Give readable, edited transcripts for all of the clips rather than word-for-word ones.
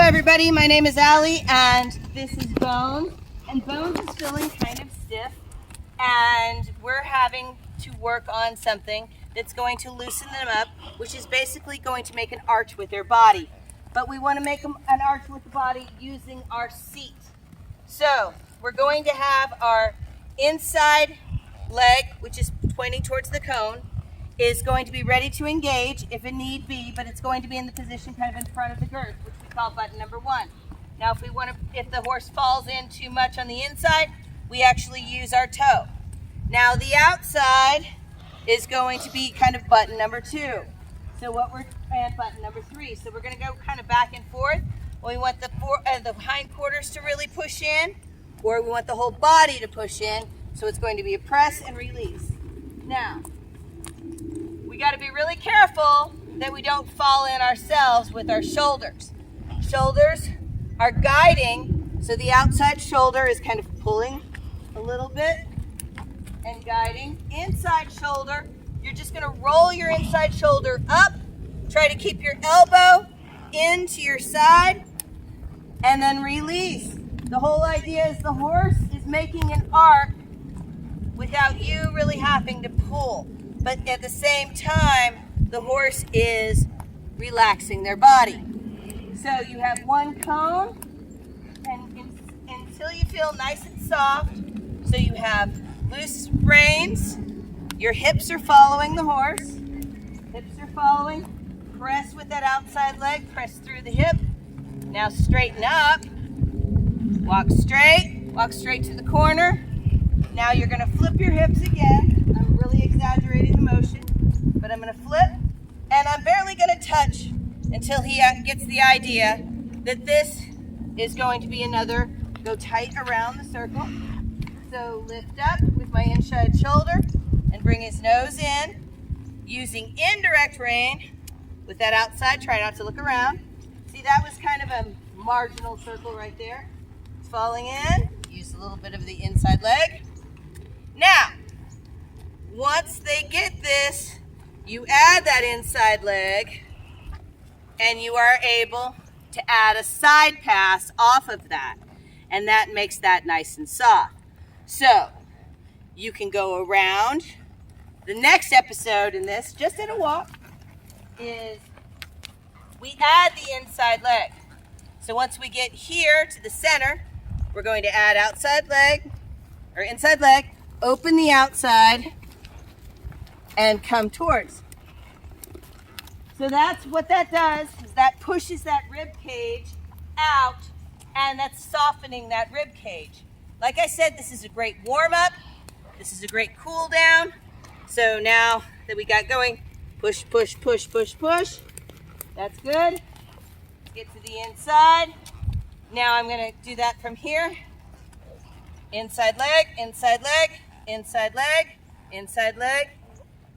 everybody, my name is Allie and this is Bones. And Bones is feeling kind of stiff and we're having to work on something that's going to loosen them up, which is basically going to make an arch with their body. But we want to make them an arch with the body using our seat. So we're going to have our inside leg, which is pointing towards the cone, is going to be ready to engage if it need be, but it's going to be in the position kind of in front of the girth, which we call button number 1. Now if the horse falls in too much on the inside, we actually use our toe. Now the outside is going to be kind of button number 2. And button number 3. So we're going to go kind of back and forth. We want the hindquarters to really push in, or we want the whole body to push in. So it's going to be a press and release. Now, we got to be really careful that we don't fall in ourselves with our shoulders. Shoulders are guiding, so the outside shoulder is kind of pulling a little bit and guiding. Inside shoulder, you're just going to roll your inside shoulder up. Try to keep your elbow into your side and then release. The whole idea is the horse is making an arc without you really having to pull. But at the same time, the horse is relaxing their body. So you have one cone and until you feel nice and soft. So you have loose reins. Your hips are following the horse. Hips are following. Press with that outside leg, press through the hip. Now straighten up. Walk straight to the corner. Now you're gonna flip your hips again. I'm really exaggerating the motion, but I'm gonna flip, and I'm barely gonna touch until he gets the idea that this is going to be another go tight around the circle. So lift up with my inside shoulder and bring his nose in, using indirect rein. With that outside, try not to look around. See, that was kind of a marginal circle right there. It's falling in. Use a little bit of the inside leg. Now, once they get this, you add that inside leg, and you are able to add a side pass off of that, and that makes that nice and soft. So, you can go around. The next episode in this, just in a walk, is we add the inside leg. So once we get here to the center, we're going to add outside leg, or inside leg, open the outside, and come towards. So that's what that does, is that pushes that rib cage out, and that's softening that rib cage. Like I said, this is a great warm-up. This is a great cool down. So now that we got going, push, push, push, push, push. That's good. Get to the inside. Now I'm going to do that from here. Inside leg, inside leg, inside leg, inside leg,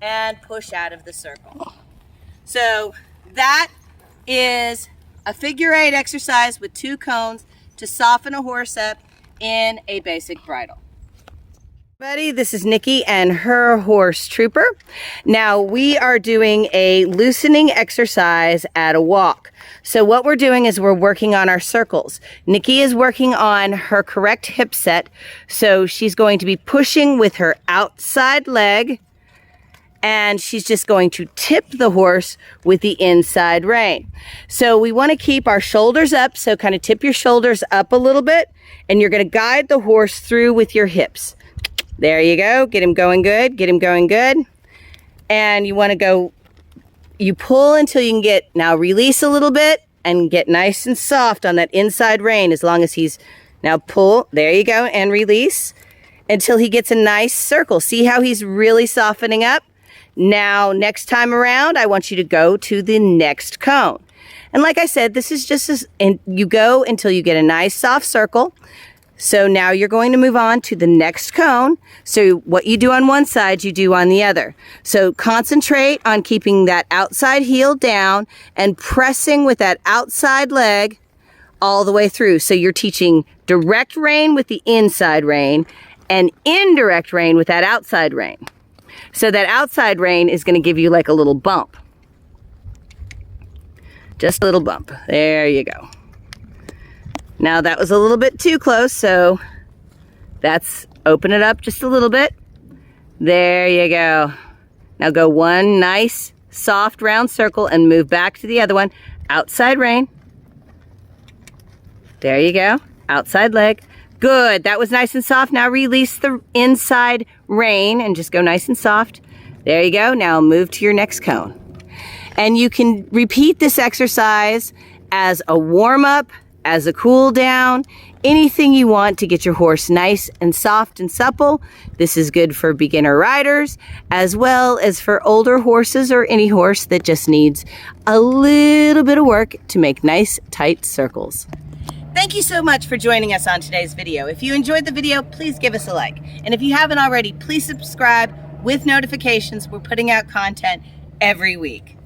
and push out of the circle. So that is a figure 8 exercise with 2 cones to soften a horse up in a basic bridle. Everybody, this is Nikki and her horse Trooper. Now we are doing a loosening exercise at a walk. So what we're doing is we're working on our circles. Nikki is working on her correct hip set. So she's going to be pushing with her outside leg, and she's just going to tip the horse with the inside rein. So we want to keep our shoulders up. So kind of tip your shoulders up a little bit, and you're going to guide the horse through with your hips. There you go. Get him going good. Get him going good. And you want to go, you pull until you can get, now release a little bit and get nice and soft on that inside rein as long as he's, now pull, there you go, and release until he gets a nice circle. See how he's really softening up? Now, next time around, I want you to go to the next cone. And like I said, this is just as, and you go until you get a nice soft circle. So now you're going to move on to the next cone. So what you do on one side, you do on the other. So concentrate on keeping that outside heel down and pressing with that outside leg all the way through. So you're teaching direct rein with the inside rein and indirect rein with that outside rein. So that outside rein is going to give you like a little bump. Just a little bump. There you go. Now that was a little bit too close, so that's open it up just a little bit. There you go. Now go one nice, soft, round circle and move back to the other one. Outside rein. There you go. Outside leg. Good. That was nice and soft. Now release the inside rein and just go nice and soft. There you go. Now move to your next cone. And you can repeat this exercise as a warm-up, as a cool down, anything you want to get your horse nice and soft and supple. This is good for beginner riders as well as for older horses or any horse that just needs a little bit of work to make nice tight circles. Thank you so much for joining us on today's video. If you enjoyed the video, please give us a like. And if you haven't already, please subscribe with notifications. We're putting out content every week.